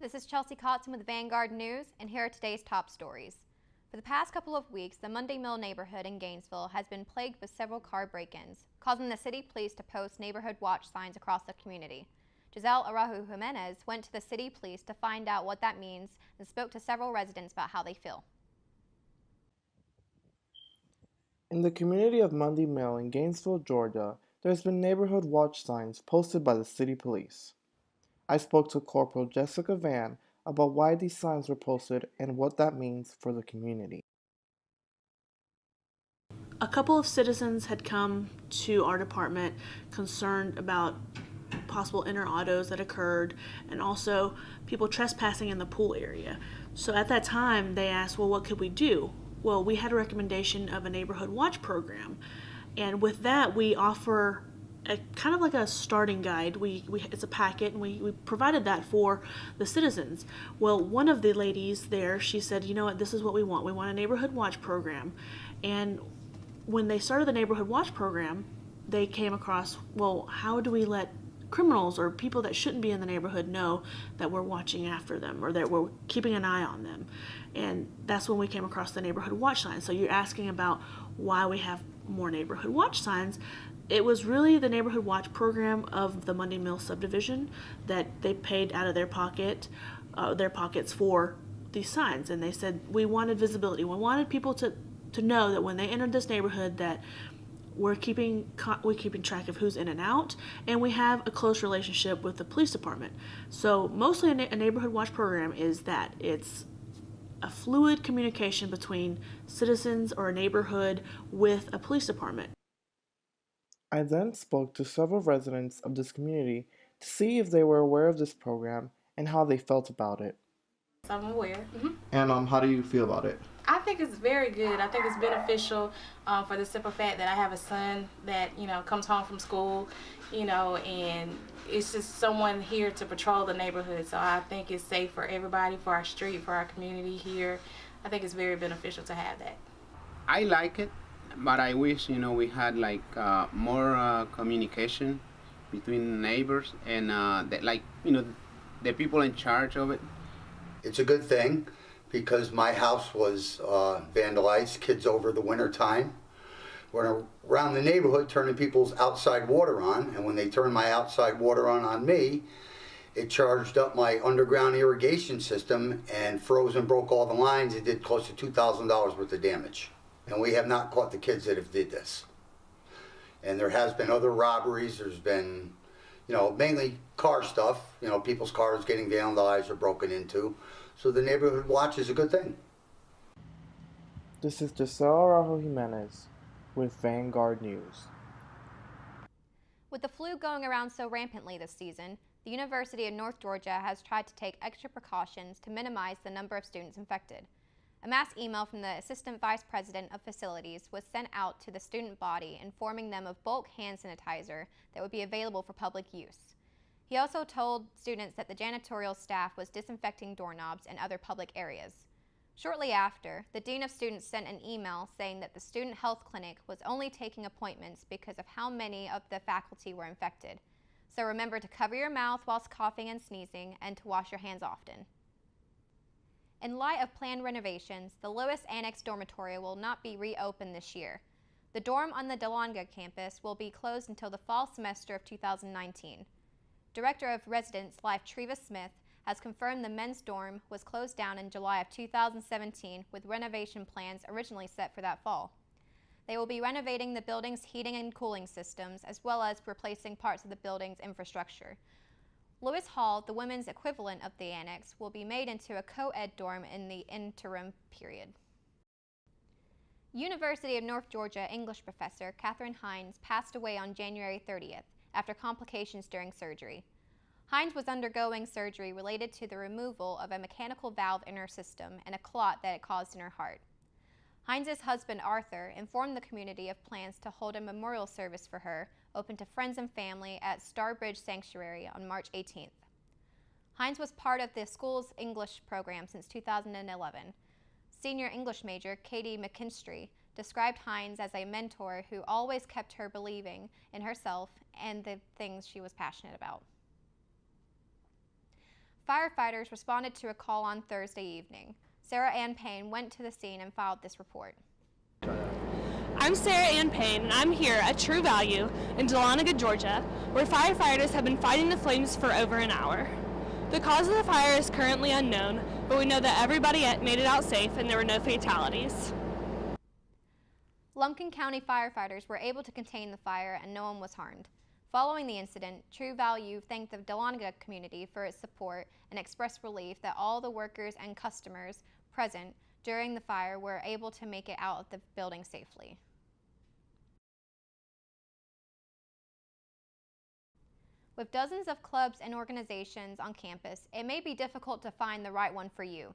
This is Chelsea Cotson with Vanguard News, and here are today's top stories. For the past couple of weeks, the Monday Mill neighborhood in Gainesville has been plagued with several car break-ins, causing the city police to post neighborhood watch signs across the community. Giselle Araujo Jimenez went to the city police to find out what that means and spoke to several residents about how they feel. In the community of Monday Mill in Gainesville, Georgia, there's been neighborhood watch signs posted by the city police. I spoke to Corporal Jessica Van about why these signs were posted and what that means for the community. A couple of citizens had come to our department concerned about possible inner autos that occurred and also people trespassing in the pool area. So at that time, they asked, well, what could we do? Well, we had a recommendation of a neighborhood watch program. And with that, we offer a kind of like a starting guide. It's a packet, and we provided that for the citizens. Well, one of the ladies there, she said, you know what, this is what we want. We want a neighborhood watch program. And when they started the neighborhood watch program, they came across, well, how do we let criminals or people that shouldn't be in the neighborhood know that we're watching after them or that we're keeping an eye on them? And that's when we came across the neighborhood watch signs. So you're asking about why we have more neighborhood watch signs. It was really the neighborhood watch program of the Monday Mill subdivision that they paid out of their pockets for these signs. And they said we wanted visibility. We wanted people to know that when they entered this neighborhood that we're keeping track of who's in and out, and we have a close relationship with the police department. So mostly a neighborhood watch program is that it's a fluid communication between citizens or a neighborhood with a police department. I then spoke to several residents of this community to see if they were aware of this program and how they felt about it. I'm aware. And how do you feel about it? I think it's very good. I think it's beneficial for the simple fact that I have a son that, comes home from school, and it's just someone here to patrol the neighborhood. So I think it's safe for everybody, for our street, for our community here. I think it's very beneficial to have that. I like it, but I wish, we had more communication between neighbors and the people in charge of it. It's a good thing because my house was vandalized, kids over the winter time. We're around the neighborhood turning people's outside water on, and when they turned my outside water on me, it charged up my underground irrigation system and froze and broke all the lines. It did close to $2,000 worth of damage. And we have not caught the kids that have did this. And there has been other robberies. There's been, mainly car stuff, people's cars getting vandalized or broken into. So the neighborhood watch is a good thing. This is Giselle Araujo Jimenez with Vanguard News. With the flu going around so rampantly this season, the University of North Georgia has tried to take extra precautions to minimize the number of students infected. A mass email from the Assistant Vice President of Facilities was sent out to the student body informing them of bulk hand sanitizer that would be available for public use. He also told students that the janitorial staff was disinfecting doorknobs and other public areas. Shortly after, the Dean of Students sent an email saying that the student health clinic was only taking appointments because of how many of the faculty were infected. So remember to cover your mouth whilst coughing and sneezing and to wash your hands often. In light of planned renovations, the Lewis Annex Dormitory will not be reopened this year. The dorm on the Dahlonega campus will be closed until the fall semester of 2019. Director of Residence Life Treva Smith has confirmed the men's dorm was closed down in July of 2017 with renovation plans originally set for that fall. They will be renovating the building's heating and cooling systems as well as replacing parts of the building's infrastructure. Lewis Hall, the women's equivalent of the annex, will be made into a co-ed dorm in the interim period. University of North Georgia English professor Katherine Hines passed away on January 30th after complications during surgery. Hines was undergoing surgery related to the removal of a mechanical valve in her system and a clot that it caused in her heart. Hines's husband Arthur informed the community of plans to hold a memorial service for her, open to friends and family at Starbridge Sanctuary on March 18th. Hines was part of the school's English program since 2011. Senior English major Katie McKinstry described Hines as a mentor who always kept her believing in herself and the things she was passionate about. Firefighters responded to a call on Thursday evening. Sarah Ann Payne went to the scene and filed this report. I'm Sarah Ann Payne, and I'm here at True Value in Dahlonega, Georgia, where firefighters have been fighting the flames for over an hour. The cause of the fire is currently unknown, but we know that everybody made it out safe and there were no fatalities. Lumpkin County firefighters were able to contain the fire and no one was harmed. Following the incident, True Value thanked the Dahlonega community for its support and expressed relief that all the workers and customers present during the fire were able to make it out of the building safely. With dozens of clubs and organizations on campus, it may be difficult to find the right one for you.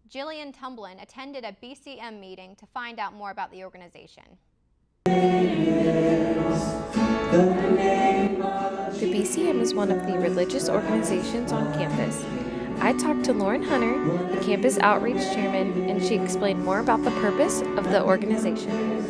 Jillian Tumblin attended a BCM meeting to find out more about the organization. The BCM is one of the religious organizations on campus. I talked to Lauren Hunter, the campus outreach chairman, and she explained more about the purpose of the organization.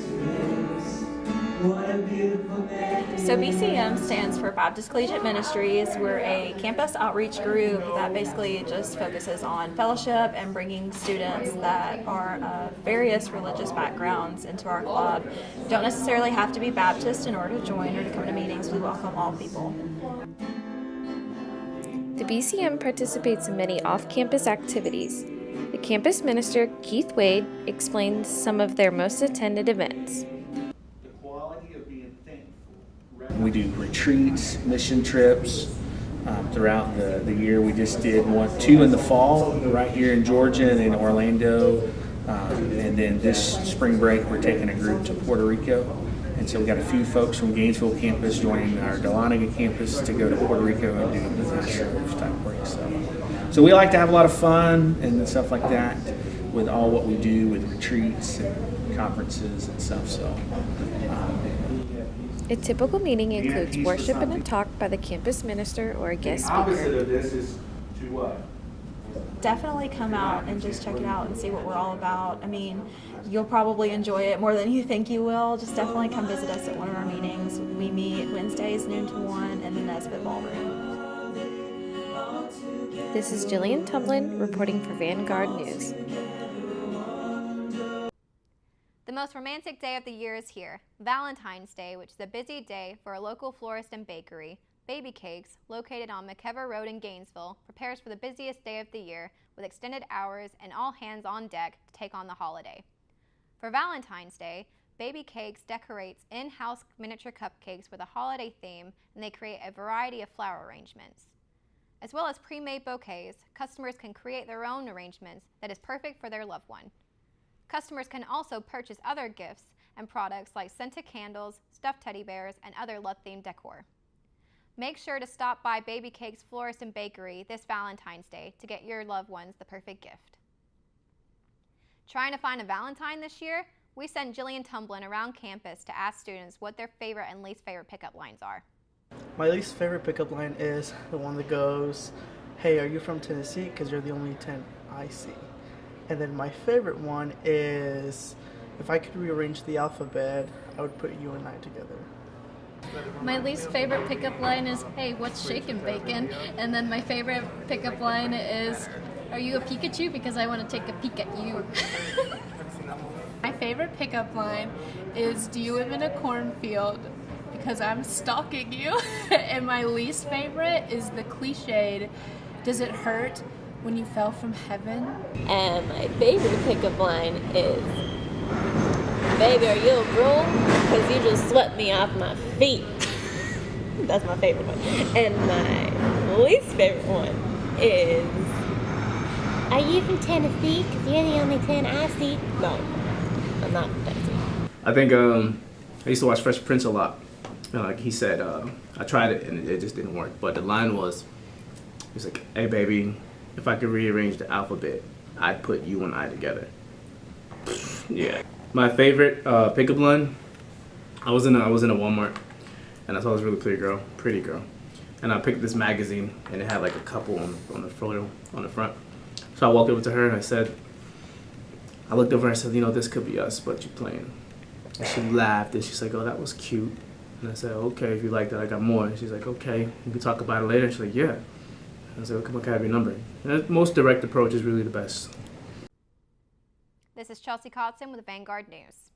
So BCM stands for Baptist Collegiate Ministries. We're a campus outreach group that basically just focuses on fellowship and bringing students that are of various religious backgrounds into our club. You don't necessarily have to be Baptist in order to join or to come to meetings. We welcome all people. The BCM participates in many off-campus activities. The campus minister, Keith Wade, explains some of their most attended events. We do retreats, mission trips throughout the year. We just did two in the fall right here in Georgia and in Orlando. And then this spring break, we're taking a group to Puerto Rico. And so we got a few folks from Gainesville campus joining our Dahlonega campus to go to Puerto Rico and do business service type break. So we like to have a lot of fun and stuff like that with all what we do with retreats and conferences and stuff. So. A typical meeting includes worship and a talk by the campus minister or a guest speaker. Opposite of this is to what? Definitely come out and just check it out and see what we're all about. I mean, you'll probably enjoy it more than you think you will. Just definitely come visit us at one of our meetings. We meet Wednesdays noon to 1 in the Nesbitt Ballroom. This is Jillian Tumblin reporting for Vanguard News. The most romantic day of the year is here, Valentine's Day, which is a busy day for a local florist and bakery. Baby Cakes, located on McKever Road in Gainesville, prepares for the busiest day of the year with extended hours and all hands on deck to take on the holiday. For Valentine's Day, Baby Cakes decorates in-house miniature cupcakes with a holiday theme, and they create a variety of flower arrangements. As well as pre-made bouquets, customers can create their own arrangements that is perfect for their loved one. Customers can also purchase other gifts and products like scented candles, stuffed teddy bears, and other love-themed decor. Make sure to stop by Baby Cakes Florist and Bakery this Valentine's Day to get your loved ones the perfect gift. Trying to find a Valentine this year? We sent Jillian Tumblin around campus to ask students what their favorite and least favorite pickup lines are. My least favorite pickup line is the one that goes, "Hey, are you from Tennessee? Because you're the only 10 I see." And then my favorite one is, if I could rearrange the alphabet, I would put you and I together. My least favorite pickup line is, "Hey, what's shakin' bacon?" And then my favorite pickup line is, "Are you a Pikachu? Because I want to take a peek at you." My favorite pickup line is, "Do you live in a cornfield? Because I'm stalking you." And my least favorite is the cliched, "Does it hurt when you fell from heaven?" And my favorite pickup line is, "Baby, are you a broom? Because you just swept me off my feet." That's my favorite one. And my least favorite one is, "Are you from Tennessee? Because you're the only 10 I see." No, I'm not from Tennessee. I think I used to watch Fresh Prince a lot. Like he said, I tried it and it just didn't work. But the line was, he's like, "Hey baby, if I could rearrange the alphabet, I'd put you and I together." Yeah. My favorite pickup line, I was in a Walmart and I saw this really pretty girl. And I picked this magazine and it had like a couple on the photo on the front. So I walked over to her and I looked over and I said, "You know, this could be us, but you're playing." And she laughed and she's like, "Oh, that was cute." And I said, "Okay, if you like that, I got more." And she's like, "Okay, we can talk about it later." And she's like, "Yeah." I said, "What can I have your number?" And that most direct approach is really the best. This is Chelsea Cotson with Vanguard News.